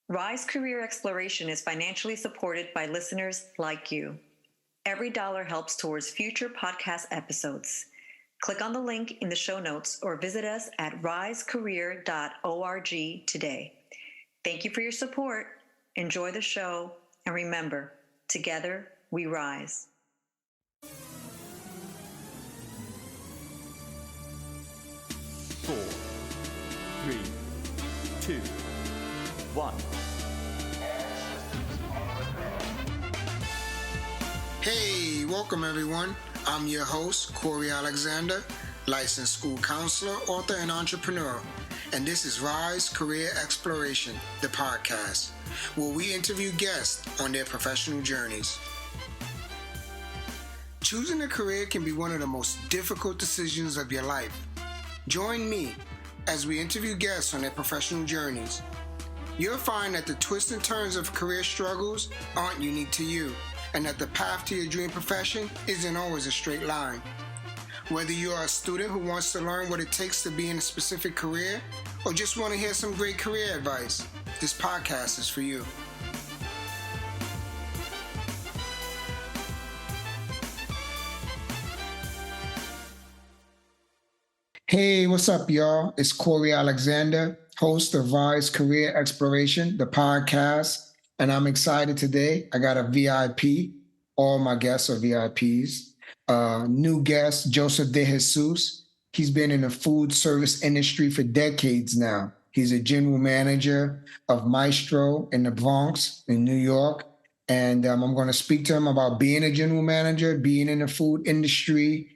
Rise Career Exploration is financially supported by listeners like you. Every dollar helps towards future podcast episodes. Click on the link in the show notes or visit us at risecareer.org today. Thank you for your support. Enjoy the show. And remember, together we rise. 4, 3, 2, 1. Hey, welcome everyone. I'm your host, Corey Alexander, licensed school counselor, author, and entrepreneur. And this is Rise Career Exploration, the podcast, where we interview guests on their professional journeys. Choosing a career can be one of the most difficult decisions of your life. Join me as we interview guests on their professional journeys. You'll find that the twists and turns of career struggles aren't unique to you, and that the path to your dream profession isn't always a straight line. Whether you are a student who wants to learn what it takes to be in a specific career, or just want to hear some great career advice, this podcast is for you. Hey, what's up, y'all? It's Corey Alexander, host of Rise Career Exploration, the podcast, and I'm excited today. I got a VIP. All my guests are VIPs. New guest, Joseph DeJesus. He's been in the food service industry for decades now. He's a general manager of Maestro in the Bronx in New York. And I'm going to speak to him about being a general manager, being in the food industry,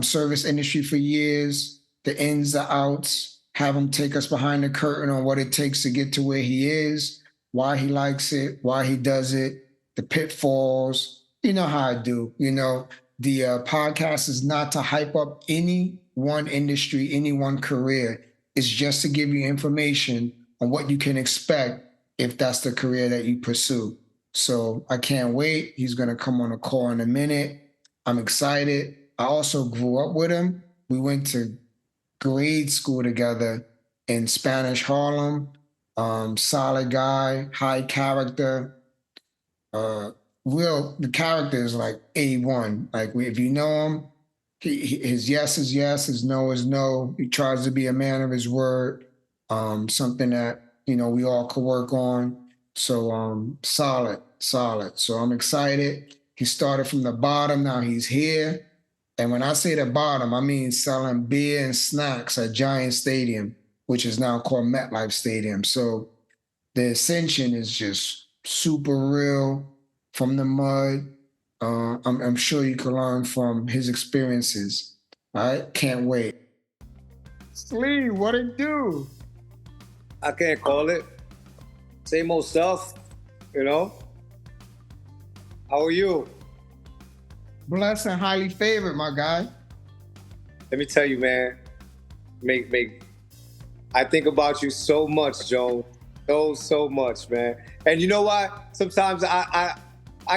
service industry for years, the ins, the outs, have him take us behind the curtain on what it takes to get to where he is, why he likes it, why he does it, the pitfalls. You know how I do. You know, the podcast is not to hype up any one industry, any one career. It's just to give you information on what you can expect if that's the career that you pursue. So I can't wait. He's going to come on a call in a minute. I'm excited. I also grew up with him. We went to grade school together in Spanish Harlem. Solid guy, high character. The character is like A1. Like if you know him, his yes is yes, his no is no. He tries to be a man of his word. Something that, you know, we all could work on. So solid. So I'm excited. He started from the bottom, now he's here. And when I say the bottom, I mean selling beer and snacks at Giant Stadium, which is now called MetLife Stadium. So the ascension is just super real from the mud. I'm sure you can learn from his experiences. All right, can't wait. Slee, what it do? I can't call it. Same old stuff, you know? How are you? Blessed and highly favored, my guy. Let me tell you, man. I think about you so much, Joe. So much, man. And you know what? Sometimes I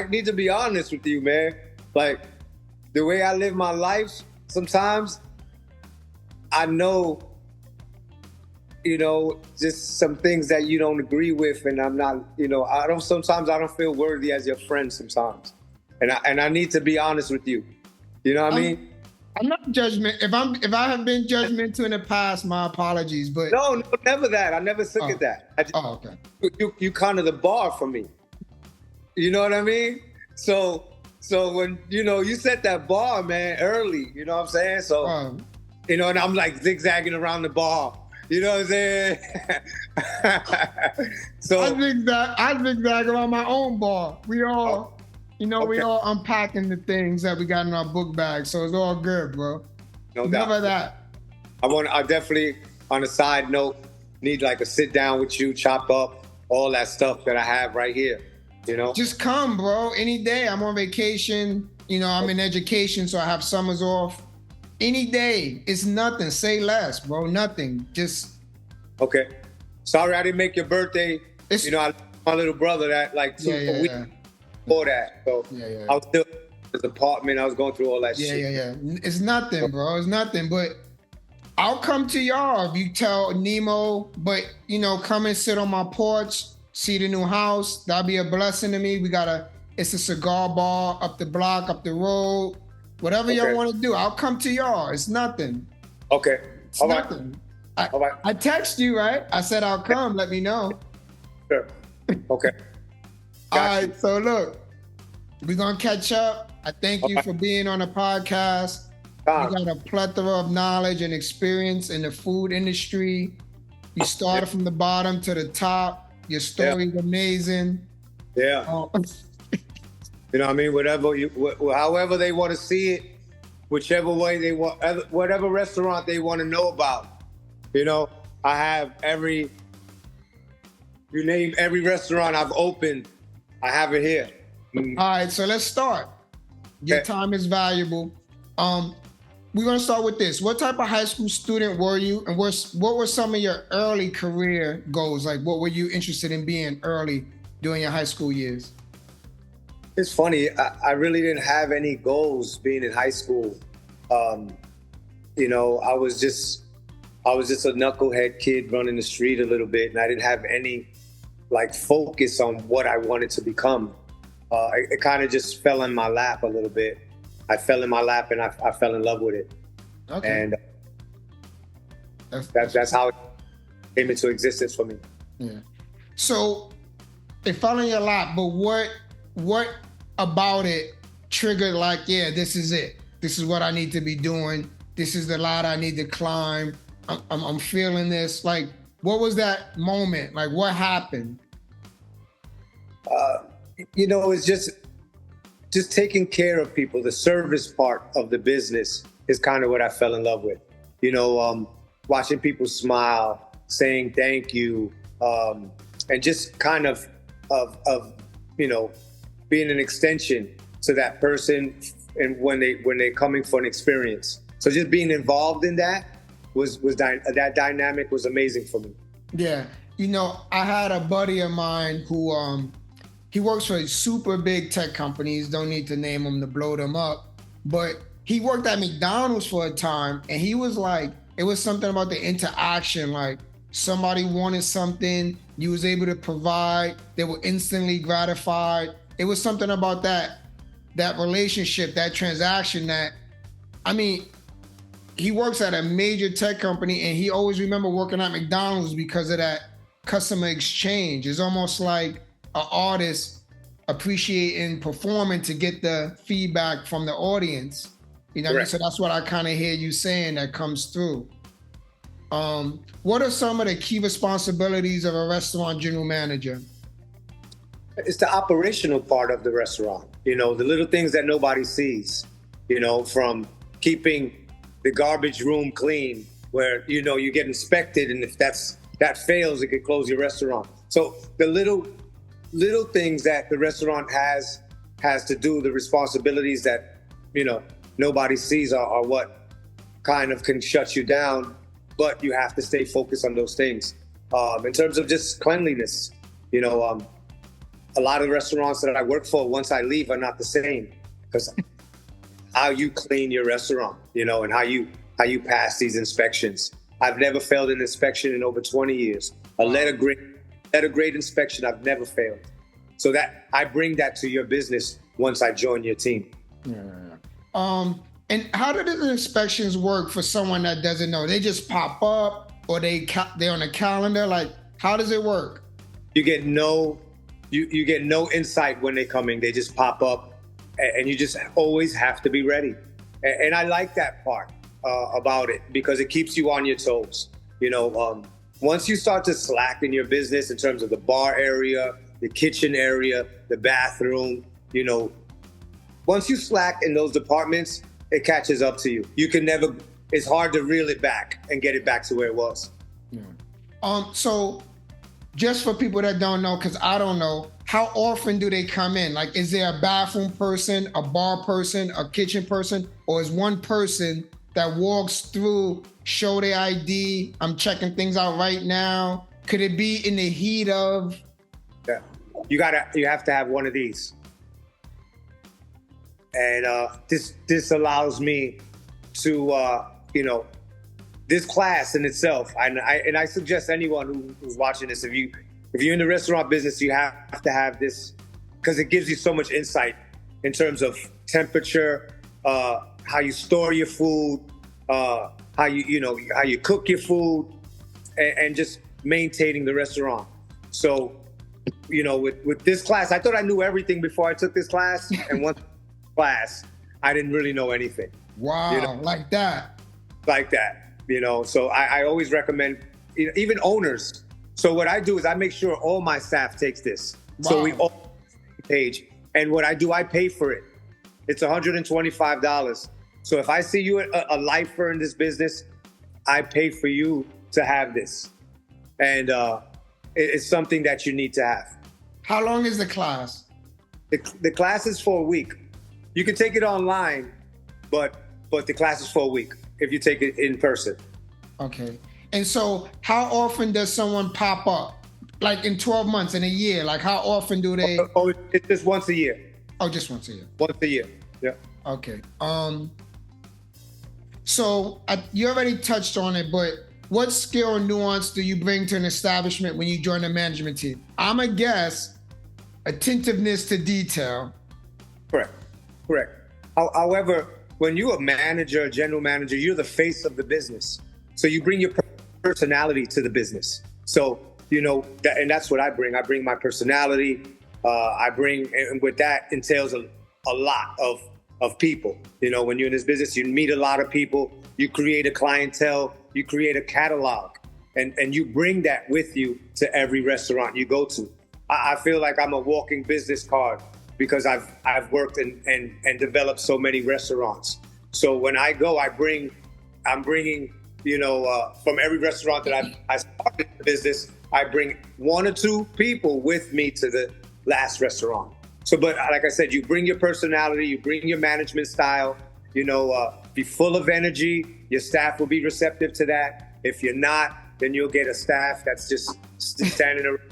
need to be honest with you, man. Like, the way I live my life, sometimes I know, you know, just some things that you don't agree with, and I'm not, you know, sometimes I don't feel worthy as your friend sometimes. And I need to be honest with you. You know what I mean? I'm not judgment. If I have been judgmental in the past, my apologies. But no, never that. I never look at that. Okay. You kind of the bar for me. You know what I mean? So when, you know, you set that bar, man, early. You know what I'm saying? So you know, and I'm like zigzagging around the bar. You know what I'm saying? So I zigzag around my own bar. We all. You know, we all unpacking the things that we got in our book bag, so it's all good, bro. No doubt. Never that. I definitely, on a side note, need like a sit down with you, chop up all that stuff that I have right here, you know? Just come, bro, any day. I'm on vacation. You know, I'm in education, so I have summers off. Any day. It's nothing. Say less, bro. Nothing. Just. Okay. Sorry I didn't make your birthday. You know, I my little brother that like 2 weeks before that. So I was still in his apartment. I was going through all that shit. Yeah. It's nothing, bro. It's nothing. But I'll come to y'all if you tell Nemo, but, you know, come and sit on my porch, see the new house. That'll be a blessing to me. It's a cigar bar up the block, up the road. Whatever y'all want to do, I'll come to y'all. It's nothing. Okay. It's nothing. All right. I text you, right? I said I'll come. Let me know. Sure. Okay. All right. So look, we're going to catch up. I thank you for being on the podcast. You got a plethora of knowledge and experience in the food industry. You started from the bottom to the top. Your story's amazing. Yeah. You know what I mean? However they want to see it, whichever way they want, whatever restaurant they want to know about. You know, I have you name every restaurant I've opened, I have it here. All right, so let's start. Your time is valuable. We're going to start with this. What type of high school student were you? And what were some of your early career goals? Like, what were you interested in being early during your high school years? It's funny. I really didn't have any goals being in high school. You know, I was just a knucklehead kid running the street a little bit, and I didn't have any focus on what I wanted to become. It kind of just fell in my lap a little bit. I fell in my lap and I fell in love with it. Okay. And that's how it came into existence for me. Yeah. So it fell in your lap, but what about it triggered this is it. This is what I need to be doing. This is the ladder I need to climb. I'm feeling this. Like, what was that moment? Like, what happened? You know, it's just taking care of people. The service part of the business is kind of what I fell in love with. You know, watching people smile, saying thank you, and just kind of you know, being an extension to that person, and when they're coming for an experience. So just being involved in that that dynamic was amazing for me. Yeah, you know, I had a buddy of mine who he works for super big tech companies. Don't need to name them to blow them up, but he worked at McDonald's for a time, and he was like, it was something about the interaction. Like, somebody wanted something, you was able to provide, they were instantly gratified. It was something about that relationship, that transaction that, I mean, he works at a major tech company, and he always remember working at McDonald's because of that customer exchange. It's almost like an artist appreciating performing to get the feedback from the audience. You know what I mean? So that's what I kind of hear you saying that comes through. What are some of the key responsibilities of a restaurant general manager? It's the operational part of the restaurant. You know, the little things that nobody sees, you know, from keeping the garbage room clean, where, you know, you get inspected, and if that fails, it could close your restaurant. So the little things that the restaurant has to do, the responsibilities that, you know, nobody sees are what kind of can shut you down, but you have to stay focused on those things. In terms of just cleanliness, you know, a lot of restaurants that I work for, once I leave, are not the same, because how you clean your restaurant, you know, and how you pass these inspections. I've never failed an inspection in over 20 years. A letter grade inspection, I've never failed. So that I bring that to your business once I join your team. Yeah. And how do the inspections work for someone that doesn't know? They just pop up, or they're on a calendar? Like, how does it work? You get no insight when they come in. They just pop up, and you just always have to be ready. And I like that part about it, because it keeps you on your toes. You know, once you start to slack in your business in terms of the bar area, the kitchen area, the bathroom, you know, once you slack in those departments, it catches up to you. It's hard to reel it back and get it back to where it was. Yeah. So just for people that don't know, because I don't know, how often do they come in? Like, is there a bathroom person, a bar person, a kitchen person, or is one person that walks through, show their ID, I'm checking things out right now? Could it be in the heat of? Yeah, you have to have one of these. And this allows me to, you know, this class in itself, and I suggest anyone who's watching this, if you if you're in the restaurant business, you have to have this because it gives you so much insight in terms of temperature, how you store your food, how you cook your food, and just maintaining the restaurant. So, with this class, I thought I knew everything before I took this class, and once class, I didn't really know anything. Wow, like that. Like that, So I always recommend, even owners. So what I do is I make sure all my staff takes this. Wow. So we all on the same page. And what I do, I pay for it. It's $125. So if I see you a lifer in this business, I pay for you to have this. And it's something that you need to have. How long is the class? The class is for a week. You can take it online, but the class is for a week if you take it in person. Okay. And so how often does someone pop up? Like in 12 months, in a year? Like how often do they? Oh, it's just once a year. Oh, just once a year. Once a year, yeah. Okay. So you already touched on it, but what skill or nuance do you bring to an establishment when you join the management team? I'm a guess, attentiveness to detail. Correct. However, when you're a manager, a general manager, you're the face of the business. So you bring your personality to the business. So, and that's what I bring. I bring my personality. And with that entails a lot of people. When you're in this business, you meet a lot of people, you create a clientele, you create a catalog, and you bring that with you to every restaurant you go to. I feel like I'm a walking business card because I've worked and developed so many restaurants. So when I go, I'm bringing, from every restaurant that I started the business, I bring one or two people with me to the last restaurant. So, but like I said, you bring your personality, you bring your management style, be full of energy. Your staff will be receptive to that. If you're not, then you'll get a staff that's just standing around.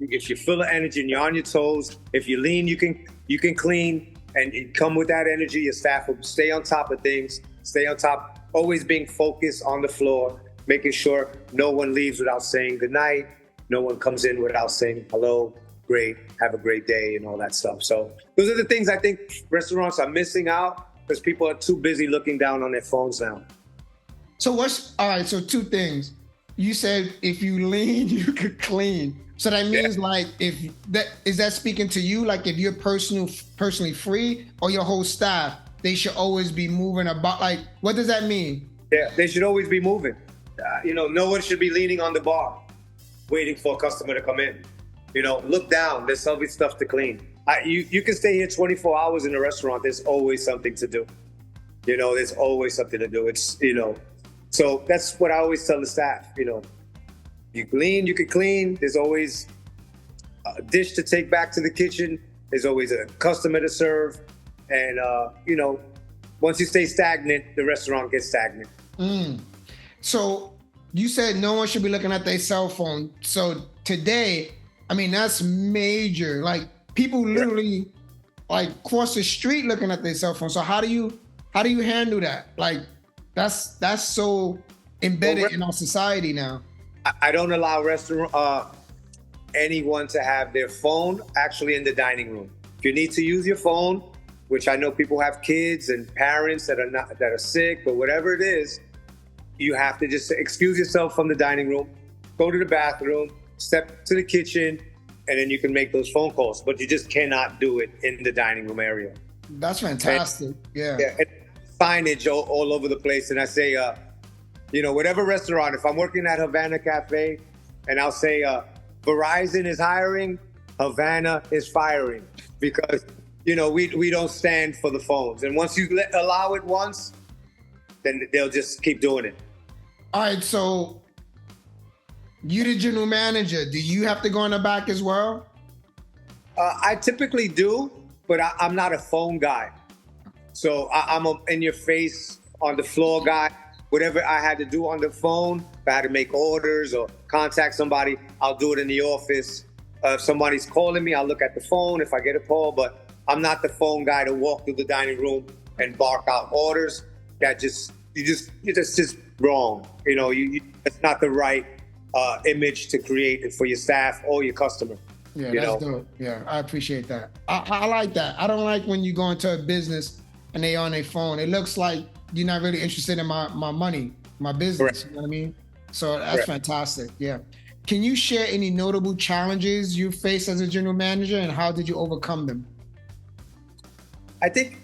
If you're full of energy and you're on your toes, if you're lean, you can clean and you come with that energy. Your staff will stay on top of things, stay on top, always being focused on the floor, making sure no one leaves without saying goodnight. No one comes in without saying hello, great, have a great day, and all that stuff. So those are the things I think restaurants are missing out because people are too busy looking down on their phones now. So so two things. You said if you lean, you could clean. So that means is that speaking to you? Like if you're personally free or your whole staff, they should always be moving about. Like, what does that mean? Yeah, they should always be moving. No one should be leaning on the bar, waiting for a customer to come in. Look down. There's always stuff to clean. You can stay here 24 hours in a restaurant. There's always something to do. There's always something to do. It's, so that's what I always tell the staff, you clean, you can clean. There's always a dish to take back to the kitchen. There's always a customer to serve. And, once you stay stagnant, the restaurant gets stagnant. So you said no one should be looking at their cell phone. So today, that's major. Like people literally cross the street looking at their cell phone. So how do you handle that? Like that's so embedded in our society now. I don't allow anyone to have their phone actually in the dining room. If you need to use your phone, which I know people have kids and parents that are sick, but whatever it is, you have to just excuse yourself from the dining room, go to the bathroom, step to the kitchen, and then you can make those phone calls. But you just cannot do it in the dining room area. That's fantastic. Yeah. And signage all over the place. And I say, whatever restaurant, if I'm working at Havana Cafe and I'll say, Verizon is hiring, Havana is firing, because, we don't stand for the phones. And once you allow it once, then they'll just keep doing it. All right. So you the general manager, do you have to go in the back as well? I typically do, but I'm not a phone guy. So I'm a in your face, on the floor guy. Whatever I had to do on the phone, if I had to make orders or contact somebody, I'll do it in the office. If somebody's calling me, I'll look at the phone if I get a call, but I'm not the phone guy to walk through the dining room and bark out orders. That just wrong. It's not the right image to create for your staff or your customer. Yeah, that's dope. Yeah, I appreciate that. I like that. I don't like when you go into a business and they on their phone. It looks like you're not really interested in my money, my business. Correct. You know what I mean? So that's Correct. fantastic. Yeah. Can you share any notable challenges you faced as a general manager and how did you overcome them? I think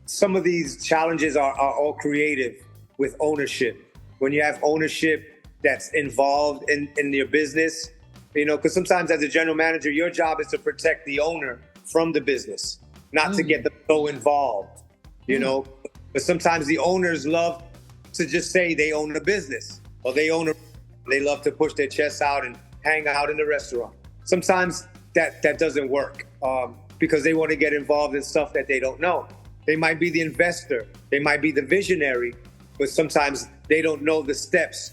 some of these challenges are all creative with ownership. When you have ownership that's involved in your business, because sometimes as a general manager, your job is to protect the owner from the business, not to get them so involved, But sometimes the owners love to just say they own the business or they love to push their chests out and hang out in the restaurant. Sometimes that doesn't work because they want to get involved in stuff that they don't know. They might be the investor, they might be the visionary, but sometimes they don't know the steps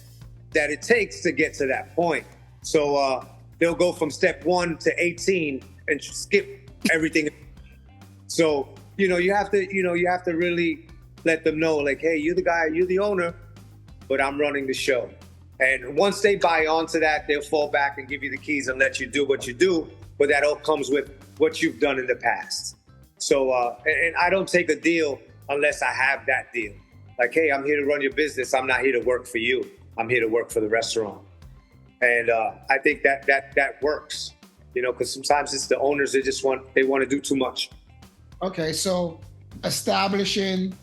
that it takes to get to that point. So they'll go from step 1 to 18 and skip everything. So, you have to really let them know, like, hey, you're the guy, you're the owner, but I'm running the show. And once they buy onto that, they'll fall back and give you the keys and let you do what you do. But that all comes with what you've done in the past. So, and I don't take a deal unless I have that deal. Like, hey, I'm here to run your business. I'm not here to work for you. I'm here to work for the restaurant. And I think that works, because sometimes it's the owners, they want to do too much. Okay, so establishing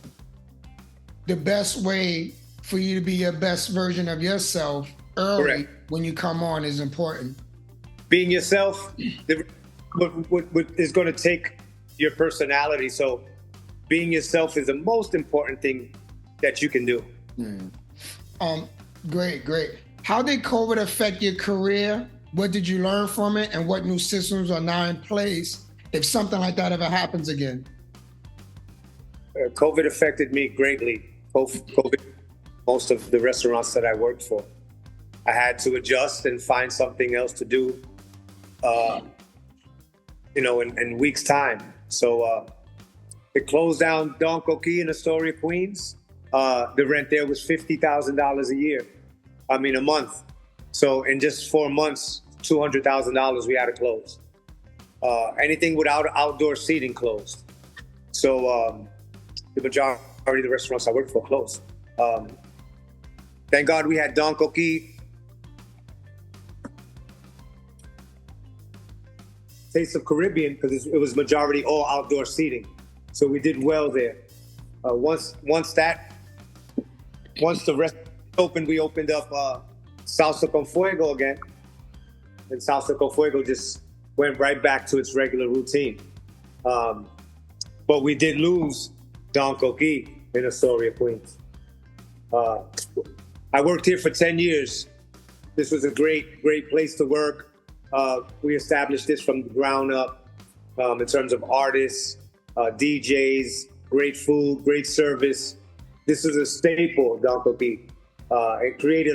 the best way for you to be your best version of yourself early. Correct. When you come on is important. Being yourself what is going to take your personality. So being yourself is the most important thing that you can do. Great. How did COVID affect your career? What did you learn from it? And what new systems are now in place if something like that ever happens again? COVID affected me greatly. COVID, most of the restaurants that I worked for, I had to adjust and find something else to do, in weeks' time. So it closed down Don Coquille in Astoria, Queens. The rent there was $50,000 a month. So in just 4 months, $200,000 we had to close. Anything without outdoor seating closed. So the majority of the restaurants I worked for closed. Thank God we had Don Coquille. Taste of Caribbean, because it was majority all outdoor seating. So we did well there. Once the restaurant opened, we opened up Salsa con Fuego again. And Salsa con Fuego just went right back to its regular routine. But we did lose Don Coquille in Astoria, Queens. I worked here for 10 years. This was a great place to work. We established this from the ground up in terms of artists, DJs, great food, great service. This is a staple, Don Coquille. It made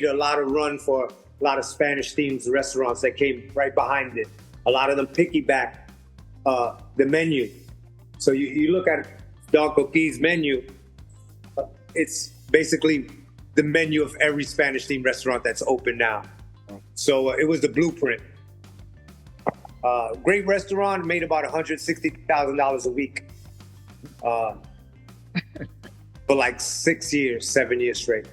a lot of run for a lot of Spanish-themed restaurants that came right behind it. A lot of them piggyback the menu. So you look at Don Coquille's menu, it's basically the menu of every Spanish-themed restaurant that's open now. So it was the blueprint. Great restaurant, made about $160,000 a week for like 7 years straight.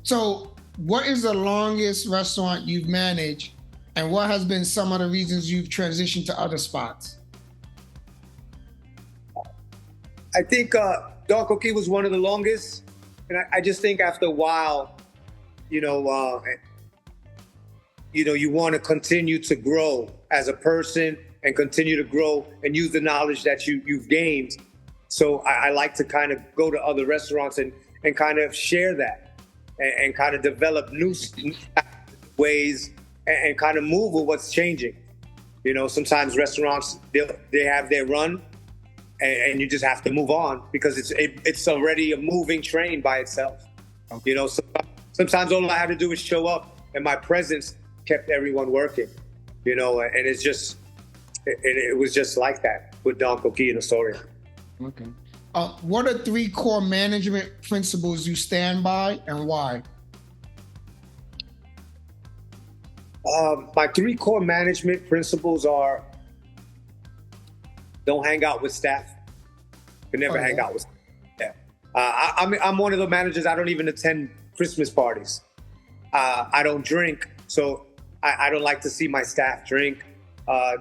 So what is the longest restaurant you've managed, and what has been some of the reasons you've transitioned to other spots? I think Don Coquille was one of the longest. And I just think after a while, you want to continue to grow as a person and continue to grow and use the knowledge that you've gained. So I like to kind of go to other restaurants and kind of share that and kind of develop new ways and kind of move with what's changing. Sometimes restaurants, they have their run and you just have to move on because it's already a moving train by itself. Sometimes all I had to do was show up, and my presence kept everyone working, and it was just like that with Don Coquille in Astoria. Okay. What are 3 core management principles you stand by and why? My 3 core management principles are: don't hang out with staff. You can never hang out with staff. Yeah. I'm one of the managers. I don't even attend Christmas parties. I don't drink, so I don't like to see my staff drink.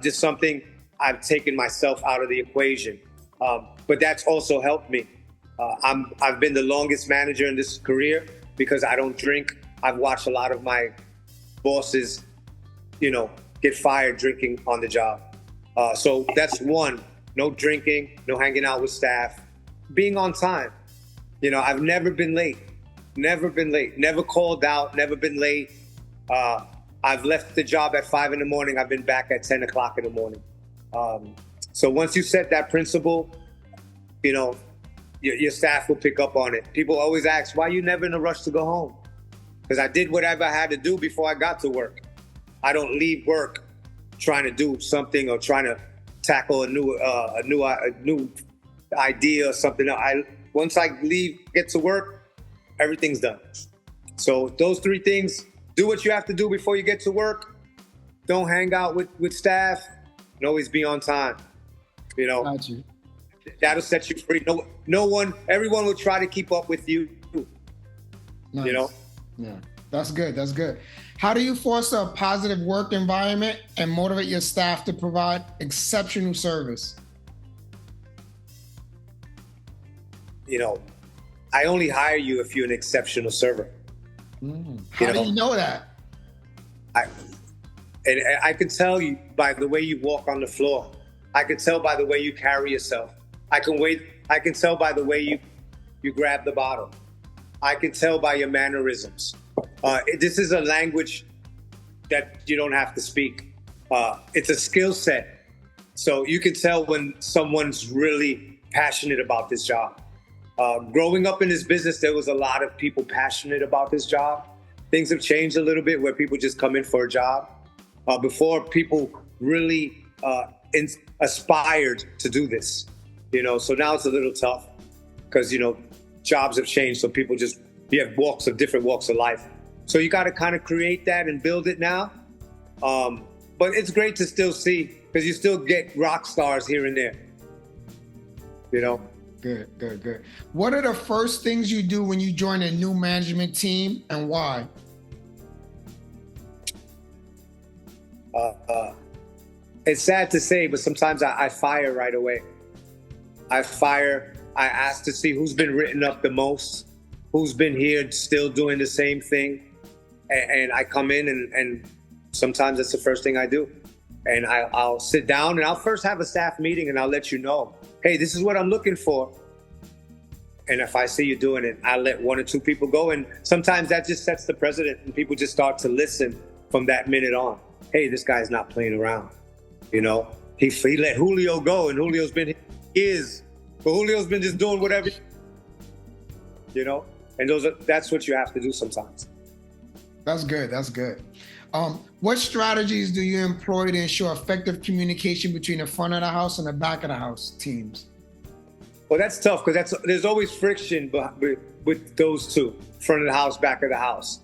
Just something I've taken myself out of the equation. But that's also helped me. I've been the longest manager in this career because I don't drink. I've watched a lot of my bosses, get fired drinking on the job. So that's one: no drinking, no hanging out with staff, being on time. I've never been late, never called out, never been late. I've left the job at 5 a.m. I've been back at 10 o'clock in the morning. So once you set that principle, your staff will pick up on it. People always ask, why are you never in a rush to go home? Because I did whatever I had to do before I got to work. I don't leave work trying to do something or trying to tackle a new idea or something. Once I get to work, everything's done. So those 3 things: do what you have to do before you get to work. Don't hang out with staff, and always be on time. Got you. That'll set you free. Everyone will try to keep up with you. Nice. Yeah, that's good. That's good. How do you foster a positive work environment and motivate your staff to provide exceptional service? I only hire you if you're an exceptional server. How do you know that? I could tell you by the way you walk on the floor. I could tell by the way you carry yourself. I can tell by the way you grab the bottle. I can tell by your mannerisms. This is a language that you don't have to speak. It's a skill set. So you can tell when someone's really passionate about this job. Growing up in this business, there was a lot of people passionate about this job. Things have changed a little bit where people just come in for a job. Before, people really aspired to do this. So now it's a little tough because, jobs have changed. So people you have different walks of life. So you got to kind of create that and build it now. But it's great to still see, because you still get rock stars here and there. Good. What are the first things you do when you join a new management team, and why? It's sad to say, but sometimes I fire right away. I ask to see who's been written up the most, who's been here still doing the same thing. And I come in and sometimes that's the first thing I do. And I'll sit down and I'll first have a staff meeting and I'll let you know, hey, this is what I'm looking for. And if I see you doing it, I'll let 1 or 2 people go. And sometimes that just sets the precedent and people just start to listen from that minute on. Hey, this guy's not playing around. He let Julio go, and Julio's been here years, but Julio's been just doing whatever, and that's what you have to do sometimes. That's good. What strategies do you employ to ensure effective communication between the front of the house and the back of the house teams? Well, that's tough because there's always friction with those two, front of the house, back of the house.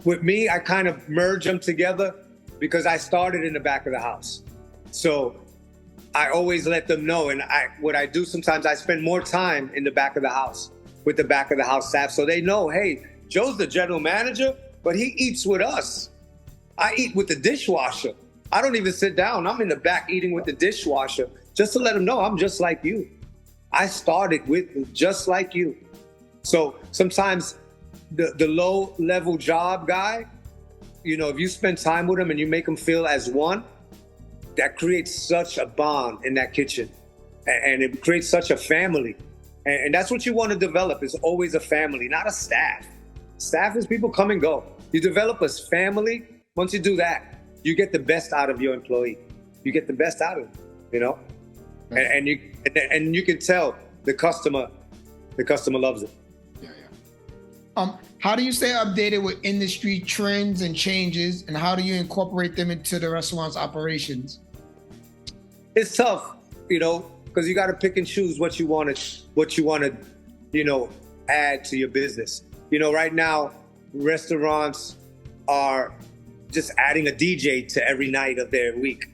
With me, I kind of merge them together because I started in the back of the house. So I always let them know. And what I do sometimes, I spend more time in the back of the house with the back of the house staff. So they know, hey, Joe's the general manager, but he eats with us. I eat with the dishwasher. I don't even sit down. I'm in the back eating with the dishwasher just to let them know I'm just like you. I started with just like you. So sometimes the low level job guy, if you spend time with him and you make him feel as one, that creates such a bond in that kitchen. And it creates such a family. And that's what you want to develop, is always a family, not a staff. Staff is people come and go. You develop a family. Once you do that, you get the best out of your employee. You get the best out of them, and you can tell the customer loves it. How do you stay updated with industry trends and changes, and how do you incorporate them into the restaurant's operations? It's tough, because you got to pick and choose what you want to, add to your business. Right now, restaurants are just adding a DJ to every night of their week,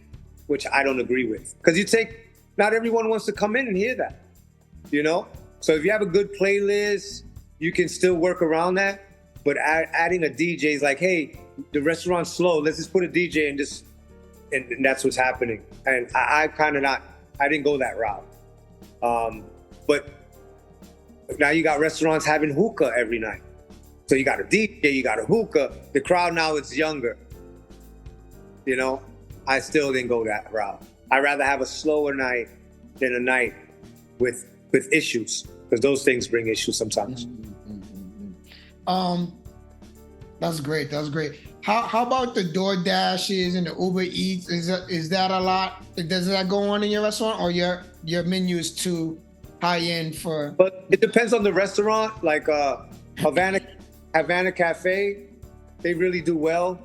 which I don't agree with. Because not everyone wants to come in and hear that, So if you have a good playlist, you can still work around that. But adding a DJ is like, hey, the restaurant's slow. Let's just put a DJ and that's what's happening. And I didn't go that route. But now you got restaurants having hookah every night. So you got a DJ, you got a hookah. The crowd now is younger. I still didn't go that route. I'd rather have a slower night than a night with issues, because those things bring issues sometimes. That's great. How about the DoorDashes and the Uber Eats? Is that a lot? Does that go on in your restaurant, or your menu is too high end for? But it depends on the restaurant. Like Havana Cafe, they really do well.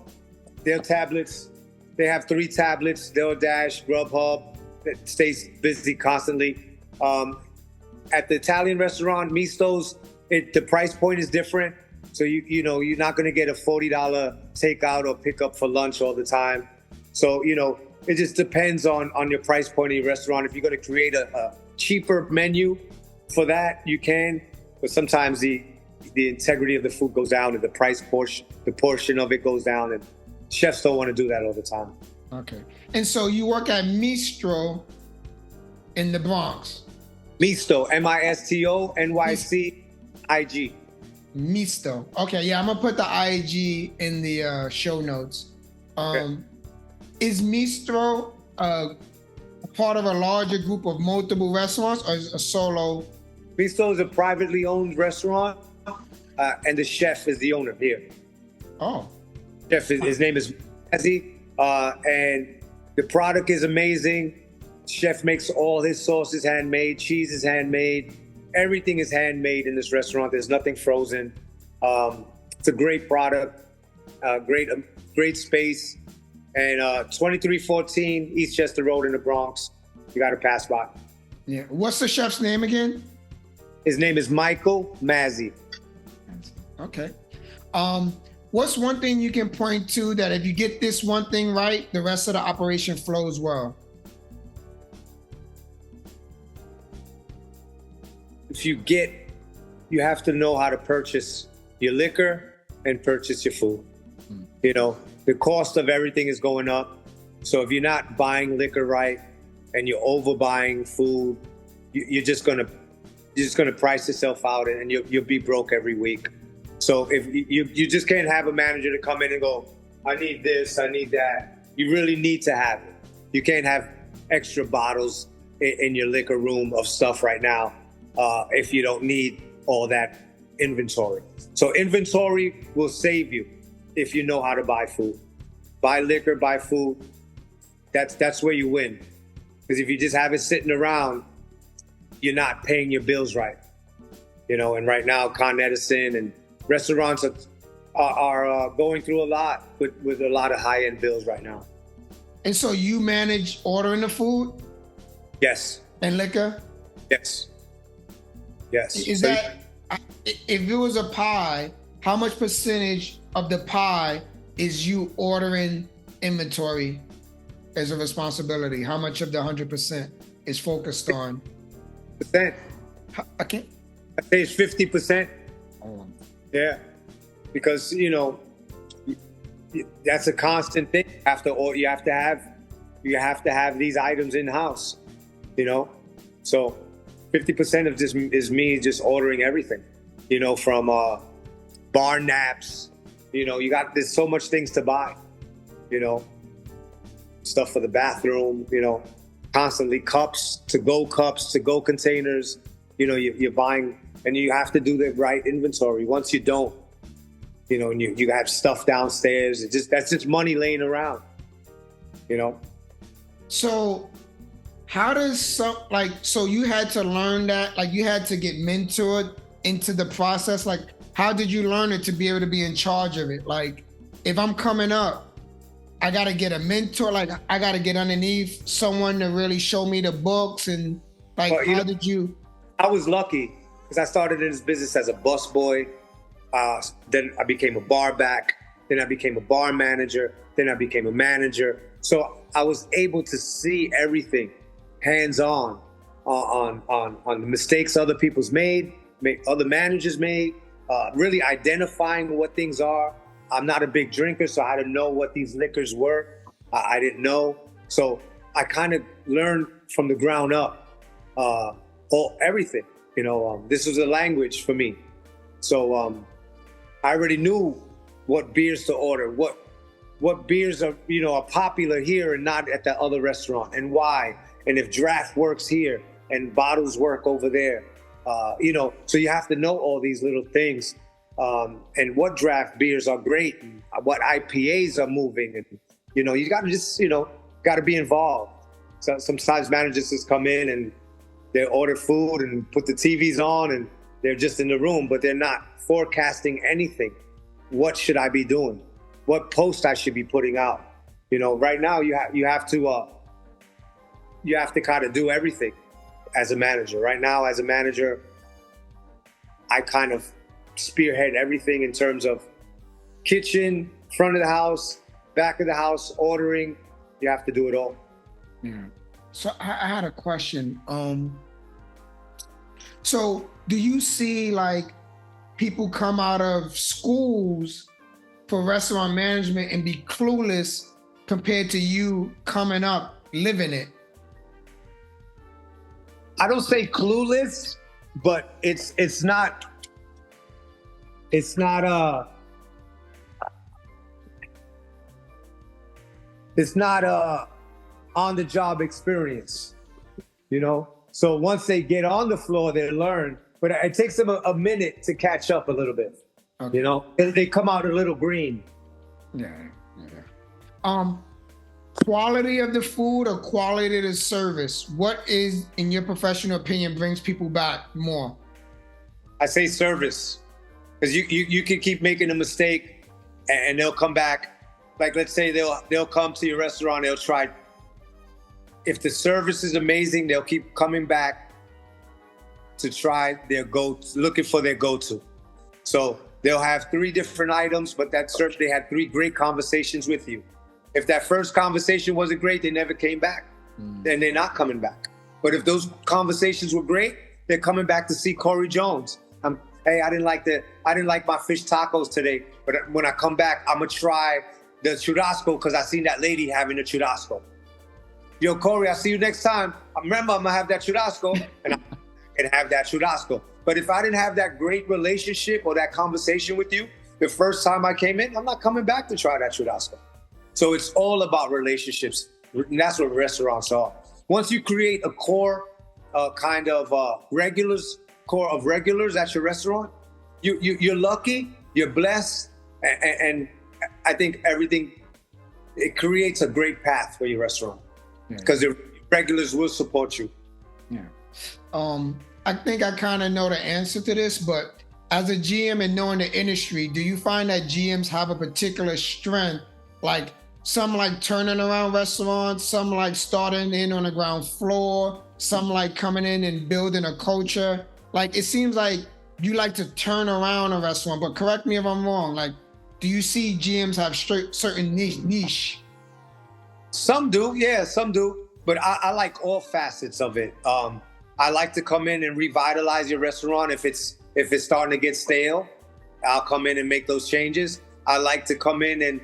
Their tablets, they have 3 tablets. DoorDash, Grubhub, that stays busy constantly. At the Italian restaurant, Misto's, the price point is different. So you're not going to get a $40 takeout or pickup for lunch all the time. So it just depends on your price point in your restaurant. If you're going to create a cheaper menu for that, you can. But sometimes the integrity of the food goes down, and the portion of it goes down, and chefs don't want to do that all the time. Okay. And so you work at Mistro in the Bronx. Misto, Misto, NYC, IG. Misto. Okay, yeah, I'm gonna put the IG in the show notes. Okay. Is Mistro part of a larger group of multiple restaurants, or is it a solo? Misto is a privately owned restaurant, and the chef is the owner here. Oh. Chef, his name is Mazzy, and the product is amazing. Chef makes all his sauces handmade, cheese is handmade. Everything is handmade in this restaurant. There's nothing frozen. It's a great product, great space. And 2314 East Chester Road in the Bronx. You got to pass by. Yeah. What's the chef's name again? His name is Michael Mazzy. Okay. What's one thing you can point to that if you get this one thing right, the rest of the operation flows well? You have to know how to purchase your liquor and purchase your food. The cost of everything is going up. So if you're not buying liquor right and you're overbuying food, you're just gonna price yourself out, and you'll be broke every week. So if you just can't have a manager to come in and go, I need this, I need that. You really need to have it. You can't have extra bottles in your liquor room of stuff right now if you don't need all that inventory. So inventory will save you if you know how to buy food. Buy liquor, buy food. That's where you win. Because if you just have it sitting around, you're not paying your bills right. And right now, Con Edison and restaurants are going through a lot with a lot of high-end bills right now. And so you manage ordering the food? Yes. And liquor? Yes. Is that, if it was a pie, how much percentage of the pie is you ordering inventory as a responsibility? How much of the 100% is focused on? Percent. I can't. I say it's 50%. Oh. Yeah, because that's a constant thing. You have to have these items in house. So 50% of this is me just ordering everything. From bar naps. There's so much things to buy. Stuff for the bathroom. Constantly cups, to-go containers. You're buying, and you have to do the right inventory. Once you don't, and you have stuff downstairs, that's just money laying around. So how does so you had to learn that, you had to get mentored into the process? How did you learn it to be able to be in charge of it? If I'm coming up, I got to get a mentor, I got to get underneath someone to really show me the books and Like, Well, how did you? I was lucky because I started in this business as a busboy. Then I became a bar back. Then I became a bar manager. Then I became a manager. So I was able to see everything hands-on on the mistakes other people's other managers made, really identifying what things are. I'm not a big drinker, so I had to know what these liquors were. I didn't know. So I kind of learned from the ground up everything. This was a language for me. So I already knew what beers to order, what beers are popular here and not at that other restaurant, and why, and if draft works here and bottles work over there. So you have to know all these little things, and what draft beers are great, and what IPAs are moving, and you got to just got to be involved. So sometimes managers just come in and they order food and put the TVs on and they're just in the room, but they're not forecasting anything. What should I be doing? What post I should be putting out? Right now you have to kind of do everything as a manager. Right now, as a manager, I kind of spearhead everything in terms of kitchen, front of the house, back of the house, ordering. You have to do it all. Yeah. So I had a question. So do you see like people come out of schools for restaurant management and be clueless compared to you coming up living it? I don't say clueless, but it's not on the job experience, So once they get on the floor, they learn, but it takes them a minute to catch up a little bit. Okay. And they come out a little green. Yeah. Quality of the food or quality of the service? What is, in your professional opinion, brings people back more? I say service, because you can keep making a mistake and they'll come back. Like, let's say they'll come to your restaurant, they'll try. If the service is amazing, they'll keep coming back to try looking for their go-to. So they'll have 3 different items, but they had 3 great conversations with you. If that first conversation wasn't great, they never came back. Then they're not coming back. But if those conversations were great, they're coming back to see Corey Jones. Hey, I didn't like my fish tacos today, but when I come back, I'm gonna try the churrasco because I seen that lady having a churrasco. Yo, Corey, I'll see you next time. Remember, I'm gonna have that churrasco and I can have that churrasco. But if I didn't have that great relationship or that conversation with you the first time I came in, I'm not coming back to try that churrasco. So it's all about relationships. And that's what restaurants are. Once you create a core core of regulars at your restaurant, you're lucky, you're blessed, and I think it creates a great path for your restaurant because the regulars will support you. Yeah. I think I kind of know the answer to this, but as a GM and knowing the industry, do you find that GMs have a particular strength? Like some like turning around restaurants, some like starting in on the ground floor, some like coming in and building a culture. Like it seems like you like to turn around a restaurant, but correct me if I'm wrong. Like, do you see GMs have certain niche? Some do, yeah, some do. But I like all facets of it. I like to come in and revitalize your restaurant. If it's starting to get stale, I'll come in and make those changes. I like to come in and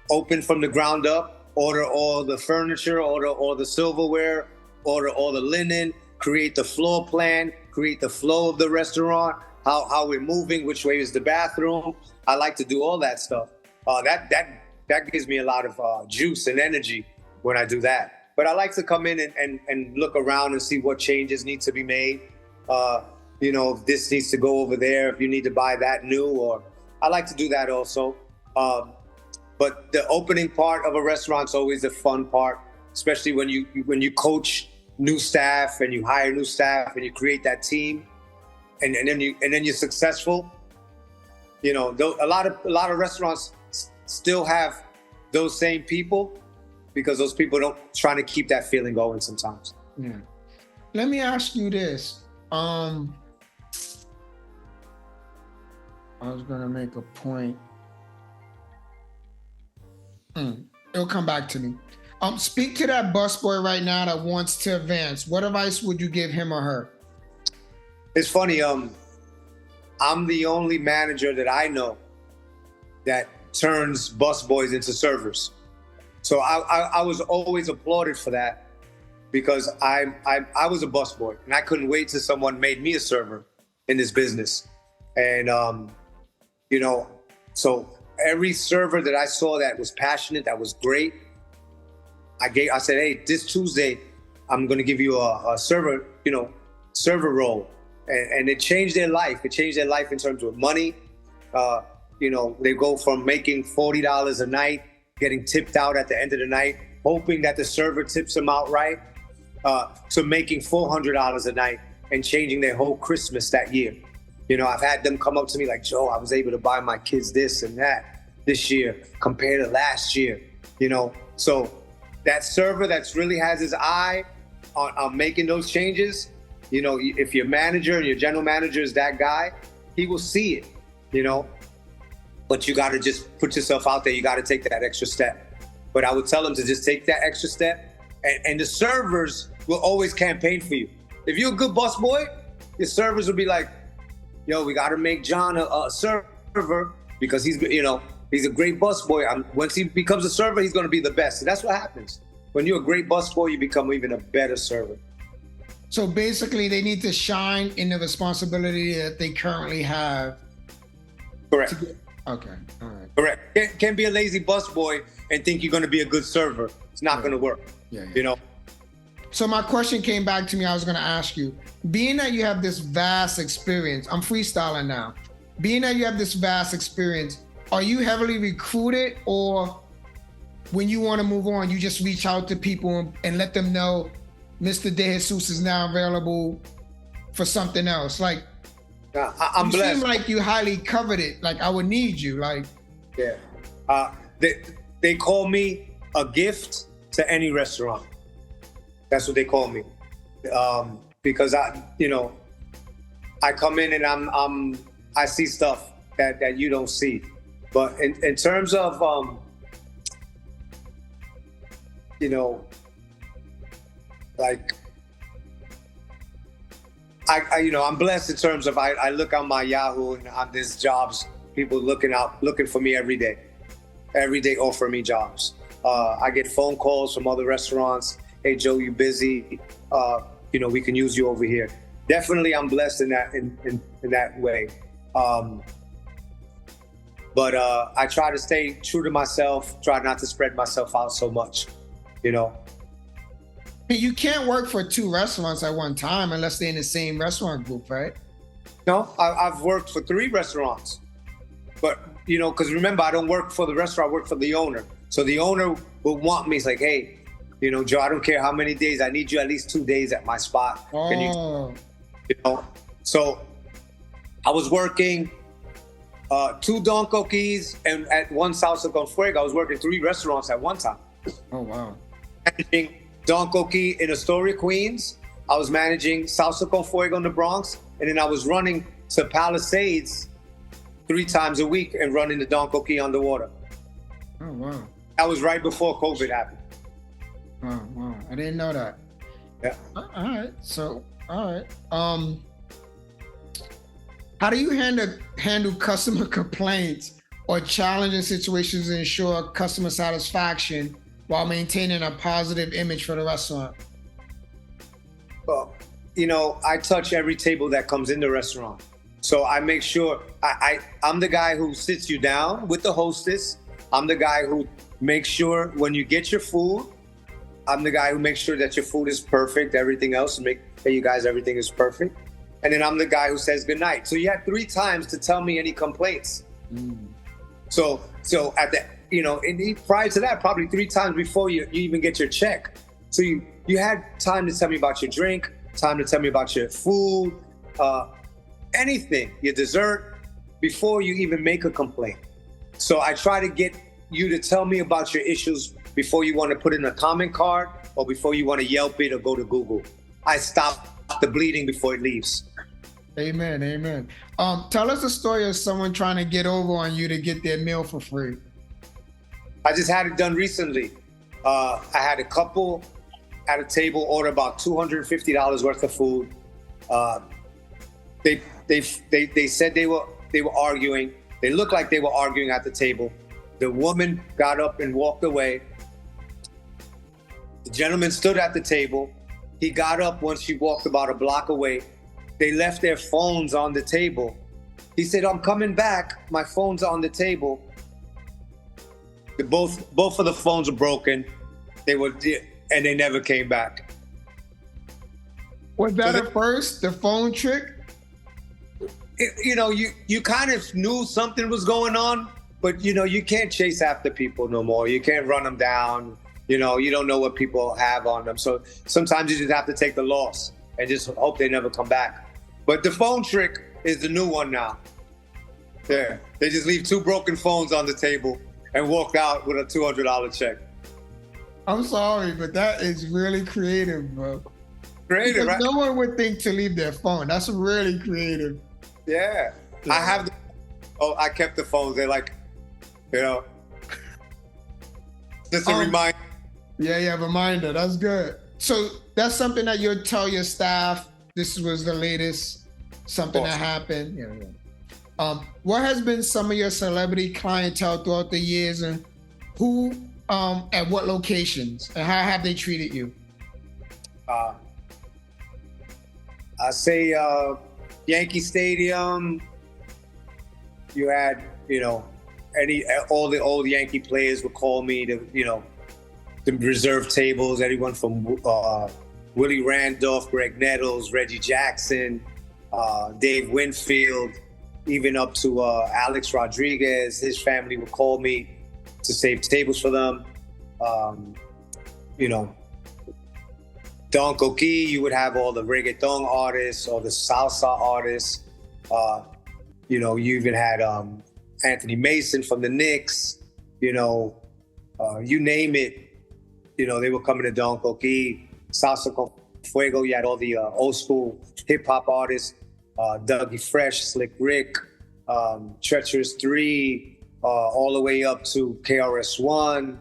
open from the ground up, order all the furniture, order all the silverware, order all the linen, create the floor plan, create the flow of the restaurant, how we're moving, which way is the bathroom. I like to do all that stuff. That gives me a lot of juice and energy when I do that. But I like to come in and look around and see what changes need to be made. If this needs to go over there, if you need to buy that new, or I like to do that also. But the opening part of a restaurant's always the fun part, especially when you coach new staff and you hire new staff and you create that team, and then you're successful. A lot of restaurants still have those same people because those people don't try to keep that feeling going sometimes. Yeah. let me ask you this. I was gonna make a point. It'll come back to me. Speak to that busboy right now that wants to advance. What advice would you give him or her? It's funny. I'm the only manager that I know that turns busboys into servers. So I was always applauded for that, because I was a busboy and I couldn't wait till someone made me a server in this business. And so every server that I saw that was passionate, that was great, I said, hey, this Tuesday, I'm going to give you a server role. And it changed their life. It changed their life in terms of money. They go from making $40 a night, getting tipped out at the end of the night, hoping that the server tips them out right, to making $400 a night and changing their whole Christmas that year. I've had them come up to me like, Joe, I was able to buy my kids this and that this year compared to last year. So that server that's really has his eye on making those changes, if your manager and your general manager is that guy, he will see it, but you got to just put yourself out there. You got to take that extra step. But I would tell them to just take that extra step, and the servers will always campaign for you. If you're a good busboy, your servers will be like, yo, we got to make John a server because he's a great busboy. Once he becomes a server, he's going to be the best. And that's what happens. When you're a great busboy, you become even a better server. So basically, they need to shine in the responsibility that they currently have. Correct. Okay, all right. Correct. Can't be a lazy busboy and think you're going to be a good server. It's not going to work. Yeah. So my question came back to me. I was going to ask you, being that you have this vast experience, I'm freestyling now. Being that you have this vast experience, are you heavily recruited, or when you want to move on, you just reach out to people and let them know Mr. DeJesus is now available for something else? Like, I'm blessed. You seem like you highly coveted. Like, I would need you. Like, yeah. They call me a gift to any restaurant. That's what they call me, because I come in and I see stuff that you don't see. But in terms of like, I'm blessed in terms of I look on my Yahoo and there's jobs, people looking for me every day offer me jobs. I get phone calls from other restaurants. Hey Joe, you busy? We can use you over here. Definitely, I'm blessed in that way. But I try to stay true to myself. Try not to spread myself out so much. You can't work for two restaurants at one time unless they're in the same restaurant group, right? No, I've worked for 3 restaurants. But, because remember, I don't work for the restaurant, I work for the owner. So the owner will want me. It's like, hey, Joe, I don't care how many days. I need you at least 2 days at my spot. Can you? So I was working 2 Don Coquis and at 1 Salsa con Fuego. I was working 3 restaurants at one time. Oh, wow. Managing Don Coquis in Astoria, Queens. I was managing Salsa con Fuego in the Bronx. And then I was running to Palisades 3 times a week and running the Don Coquis underwater. Oh, wow. That was right before COVID happened. Oh, wow. I didn't know that. Yeah. All right. So, all right. How do you handle customer complaints or challenging situations to ensure customer satisfaction while maintaining a positive image for the restaurant? Well, I touch every table that comes in the restaurant. So I make sure I'm the guy who sits you down with the hostess. I'm the guy who makes sure when you get your food, I'm the guy who makes sure that your food is perfect, everything else, everything is perfect. And then I'm the guy who says goodnight. So you had 3 times to tell me any complaints. So at the, prior to that, probably 3 times before you even get your check. So you had time to tell me about your drink, time to tell me about your food, anything, your dessert, before you even make a complaint. So I try to get you to tell me about your issues before you want to put in a comment card or before you want to Yelp it or go to Google. I stop the bleeding before it leaves. Amen, amen. Tell us a story of someone trying to get over on you to get their meal for free. I just had it done recently. I had a couple at a table order about $250 worth of food. They said they were arguing. They looked like they were arguing at the table. The woman got up and walked away. The gentleman stood at the table. He got up once she walked about a block away. They left their phones on the table. He said, "I'm coming back. My phone's on the table." Both of the phones were broken. And they never came back. Was that at first the phone trick? You kind of knew something was going on, but you can't chase after people no more. You can't run them down. You don't know what people have on them. So sometimes you just have to take the loss and just hope they never come back. But the phone trick is the new one now. Yeah, they just leave 2 broken phones on the table and walk out with a $200 check. I'm sorry, but that is really creative, bro. Creative, because right? No one would think to leave their phone. That's really creative. Yeah. I kept the phones. They're like, just a reminder. Yeah, reminder. That's good. So that's something that you'll tell your staff, this was the latest, something that happened. Yeah. What has been some of your celebrity clientele throughout the years, and who, at what locations, and how have they treated you? I say Yankee Stadium. You had, all the old Yankee players would call me to, the reserve tables. Anyone from Willie Randolph, Greg Nettles, Reggie Jackson, Dave Winfield, even up to Alex Rodriguez. His family would call me to save tables for them. Don Coqui, you would have all the reggaeton artists, all the salsa artists. You even had Anthony Mason from the Knicks. You name it. They were coming to Don Coqui. Salsa con Fuego, you had all the old school hip hop artists. Dougie Fresh, Slick Rick, Treacherous 3, all the way up to KRS-One.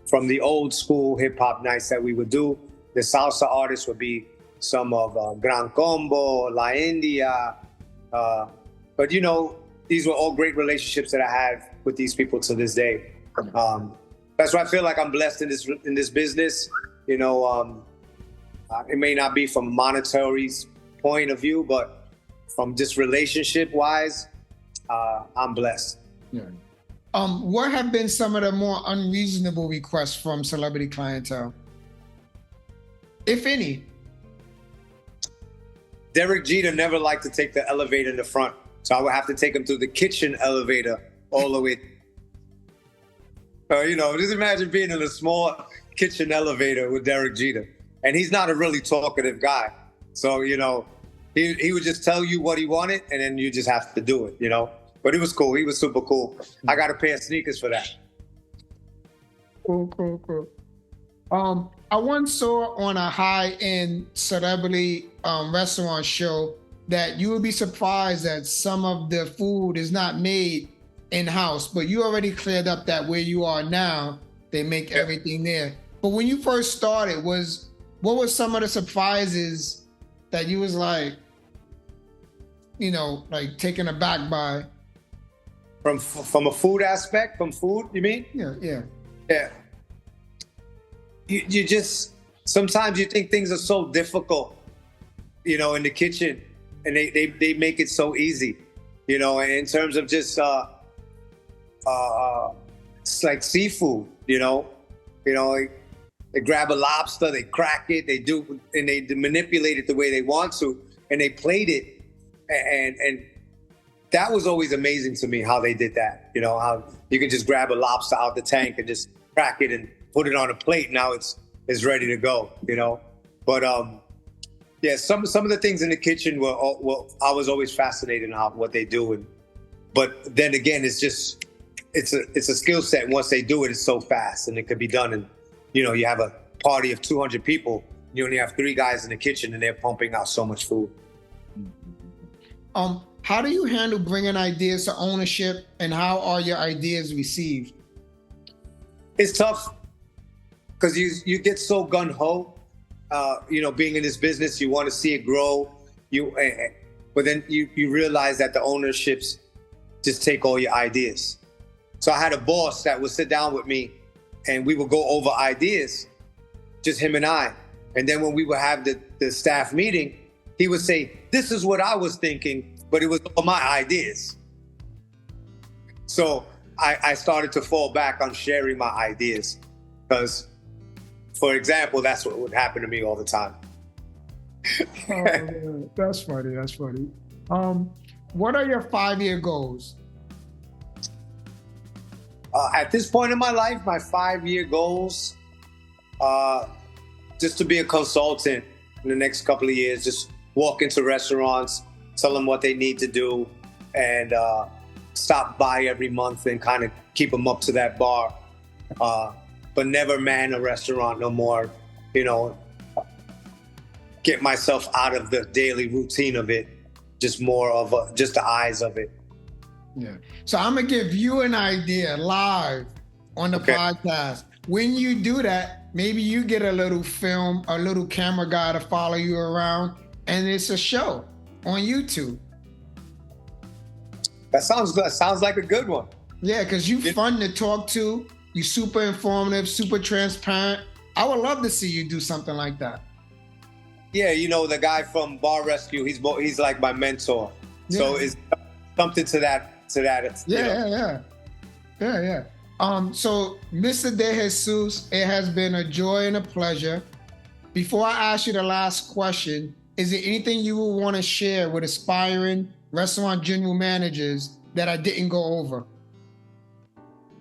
From the old school hip hop nights that we would do. The salsa artists would be some of Gran Combo, La India. But these were all great relationships that I have with these people to this day. That's why I feel like I'm blessed in this business. It may not be from monetary point of view, but from just relationship wise, I'm blessed. Yeah. What have been some of the more unreasonable requests from celebrity clientele, if any? Derek Jeter never liked to take the elevator in the front, so I would have to take him through the kitchen elevator all the way. Just imagine being in a small kitchen elevator with Derek Jeter, and he's not a really talkative guy. So he would just tell you what he wanted, and then you just have to do it. But it was cool. He was super cool. I got a pair of sneakers for that. Cool. I once saw on a high-end celebrity restaurant show that you would be surprised that some of the food is not made in-house, but you already cleared up that where you are now, they make everything there. But when you first started, what were some of the surprises that you was like taken aback by? From a food aspect, from food, you mean? Yeah. You just, sometimes you think things are so difficult, in the kitchen, and they make it so easy, in terms of just it's like seafood, they grab a lobster, they crack it, they manipulate it the way they want to, and they plate it, and that was always amazing to me how they did that. How you can just grab a lobster out the tank and just crack it and put it on a plate. Now it's ready to go. But some of the things in the kitchen were I was always fascinated in what they do. But then again, it's a skill set. And once they do it, it's so fast, and it could be done. And you have a party of 200 people, you only have 3 guys in the kitchen and they're pumping out so much food. How do you handle bringing ideas to ownership, and how are your ideas received? It's tough because you get so gung-ho. Being in this business, you want to see it grow. But then you realize that the ownerships just take all your ideas. So I had a boss that would sit down with me and we would go over ideas, just him and I. And then when we would have the staff meeting, he would say, this is what I was thinking, but it was all my ideas. So I started to fall back on sharing my ideas because, for example, that's what would happen to me all the time. Oh, that's funny. That's funny. What are your 5-year goals? At this point in my life, my 5-year goals, just to be a consultant in the next couple of years, just walk into restaurants, tell them what they need to do, and stop by every month and kind of keep them up to that bar. But never man a restaurant no more, get myself out of the daily routine of it, just more of just the eyes of it. Yeah. So I'm going to give you an idea live on the podcast. When you do that, maybe you get a little film, a little camera guy to follow you around, and it's a show on YouTube. That sounds good. Sounds like a good one. Yeah, because you're fun to talk to. You're super informative, super transparent. I would love to see you do something like that. Yeah, the guy from Bar Rescue, he's like my mentor. Yeah. So it's something to that. Yeah. So Mr. DeJesus, it has been a joy and a pleasure. Before I ask you the last question, is there anything you would want to share with aspiring restaurant general managers that I didn't go over?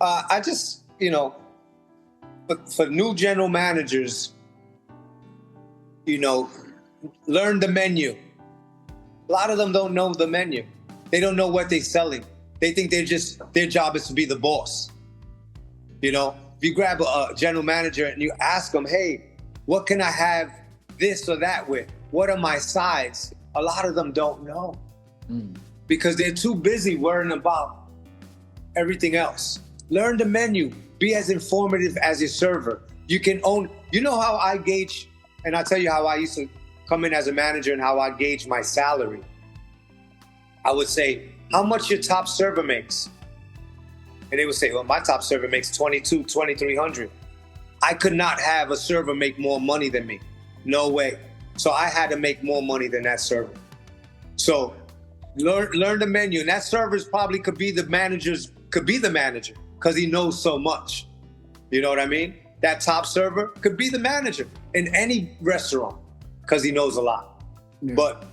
I just, for new general managers, learn the menu. A lot of them don't know the menu. They don't know what they're selling. They think their job is to be the boss. If you grab a general manager and you ask them, hey, what can I have this or that with? What are my sides? A lot of them don't know because they're too busy worrying about everything else. Learn the menu. Be as informative as your server. You know how I gauge, and I'll tell you how I used to come in as a manager and how I gauge my salary. I would say, how much your top server makes? And they would say, well, my top server makes $2,300. I could not have a server make more money than me. No way. So I had to make more money than that server. So learn the menu. And that server probably could be the manager because he knows so much. You know what I mean? That top server could be the manager in any restaurant because he knows a lot. Yeah. But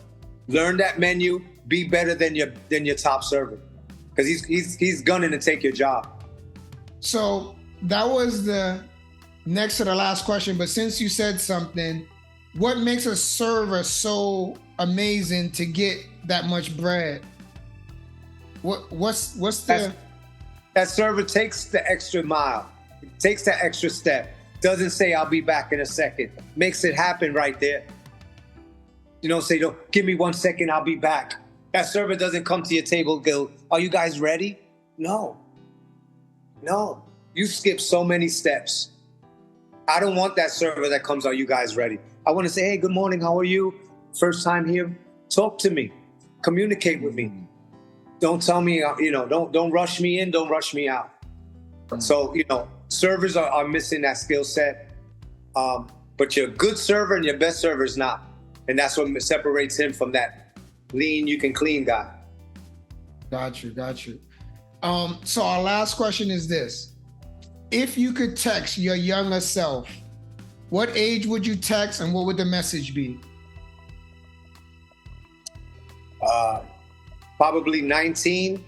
learn that menu. Be better than your top server because he's gunning to take your job. So that was the next to the last question. But since you said something, what makes a server so amazing to get that much bread? What's the... That server takes the extra mile, takes the extra step, doesn't say I'll be back in a second, makes it happen right there. Say, give me 1 second, I'll be back. That server doesn't come to your table and go, are you guys ready? No. You skip so many steps. I don't want that server that comes, are you guys ready? I want to say, hey, good morning, how are you? First time here? Talk to me. Communicate with me. Don't tell me, don't rush me in, don't rush me out. So, servers are missing that skill set. But your good server and your best server is not. And that's what separates him from that lean, you can clean guy. Got you. So our last question is this. If you could text your younger self, what age would you text and what would the message be? Probably 19.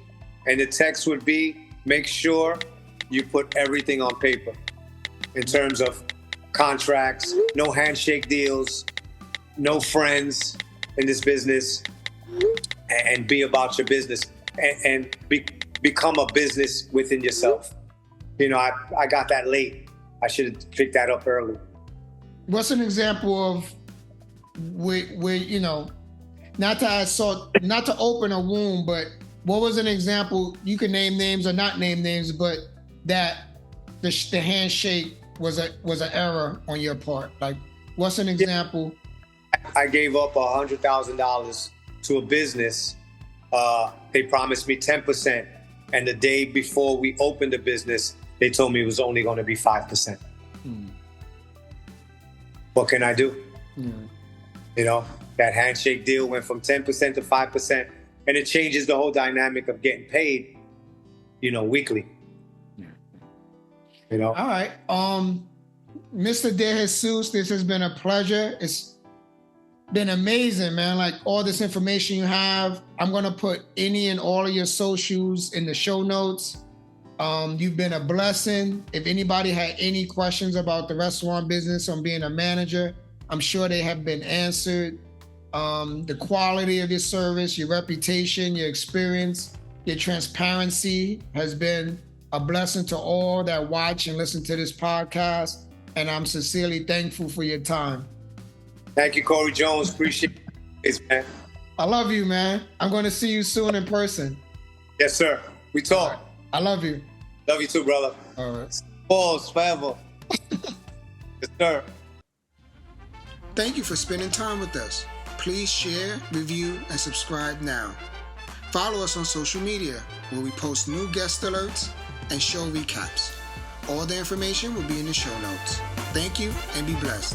And the text would be, make sure you put everything on paper in terms of contracts, no handshake deals, no friends in this business, and be about your business and become a business within yourself. I got that late. I should have picked that up early. what's an example of where you know, not to open a wound, but what was an example? You can name names or not name names, but that the handshake was an error on your part. Like, what's an example? I gave up $100,000 to a business. They promised me 10%, and the day before we opened the business, they told me it was only going to be 5%. What can I do? You know, that handshake deal went from 10% to 5%, and it changes the whole dynamic of getting paid, you know, weekly. You know. All right, Mr. DeJesus, this has been a pleasure. It's been amazing, man. Like, all this information you have, I'm gonna put any and all of your socials in the show notes. You've been a blessing. If anybody had any questions about the restaurant business on being a manager, I'm sure they have been answered. The quality of your service, your reputation, your experience, your transparency has been a blessing to all that watch and listen to this podcast. And I'm sincerely thankful for your time. Thank you, Corey Jones. Appreciate it, man. I love you, man. I'm going to see you soon in person. Yes, sir. We talk. Right. I love you. Love you too, brother. All right. Pause forever. Yes, sir. Thank you for spending time with us. Please share, review, and subscribe now. Follow us on social media, where we post new guest alerts and show recaps. All the information will be in the show notes. Thank you, and be blessed.